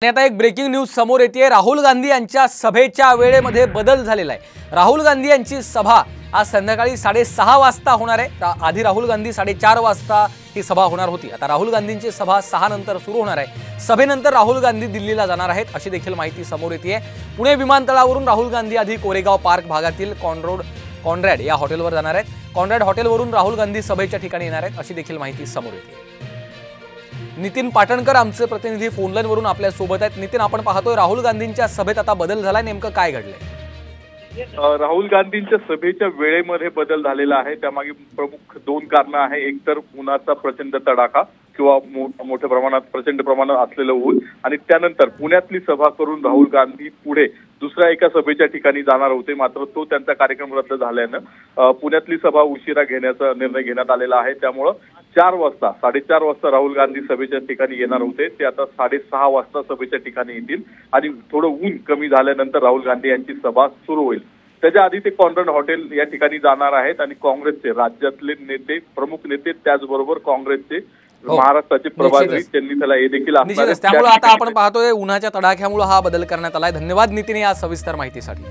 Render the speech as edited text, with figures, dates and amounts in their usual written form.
आणि आता एक ब्रेकिंग न्यूज समोर येते। राहुल गांधी यांच्या सभेच्या वेळेमध्ये बदल झालेला आहे। राहुल गांधी यांची सभा आज संध्याकाळी 6:30 वाजता होणार आहे। आधी राहुल गांधी 4:30 वाजता ही सभा होणार होती। आता राहुल गांधींची सभा 6 नंतर सुरू होणार आहे। सभेनंतर राहुल गांधी दिल्लीला जाणार आहेत अशी देखील माहिती समोर येते। पुणे विमानतळावरून राहुल गांधी आधी कोरेगाव पार्क भागातील कॉन्रॅड या हॉटेलवर जाणार आहेत। कॉन्रॅड हॉटेलवरून राहुल गांधी सभेच्या ठिकाणी येणार आहेत अशी देखील माहिती समोर येते। नितीन पाटणकर आमचे प्रतिनिधी फोन लाईन वरून आपल्या सोबत आहेत। नितीन, आपण पाहतोय राहुल गांधींच्या सभेत आता बदल झालाय, नेमकं काय घडलंय? राहुल गांधींच्या सभेच्या वेळेमध्ये बदल झालेला आहे। त्यामागे प्रमुख 2 कारणं आहे। एक तर उन्हाचा प्रचंड तडाखा किंवा मोठ्या प्रमाणात प्रचंड प्रमाणात असलेलं ऊन, आणि त्यानंतर पुण्यातली सभा करून राहुल गांधी पुढे दुसऱ्या एका सभेच्या ठिकाणी जाणार होते, मात्र तो त्यांचा कार्यक्रम रद्द झाल्यानं पुण्यातली सभा उशिरा घेण्याचा निर्णय घेण्यात आलेला आहे। त्यामुळं 4:30 वाजता राहुल गांधी सभेच्या ठिकाणी येणार होते, ते आता 6:30 वाजता सभेच्या ठिकाणी येतील आणि थोडं ऊन कमी झाल्यानंतर राहुल गांधी यांची सभा सुरू होईल। त्याच्या आधी ते कॉन्रॅड हॉटेल या ठिकाणी जाणार आहेत आणि काँग्रेसचे राज्यातले नेते, प्रमुख नेते, त्याचबरोबर काँग्रेसचे महाराष्ट्राचे प्रभारी त्यांनी त्याला हे देखील त्यामुळे आता आपण पाहतोय उन्हाच्या तडाख्यामुळे हा बदल करण्यात आलाय। धन्यवाद नितीन या सविस्तर माहितीसाठी।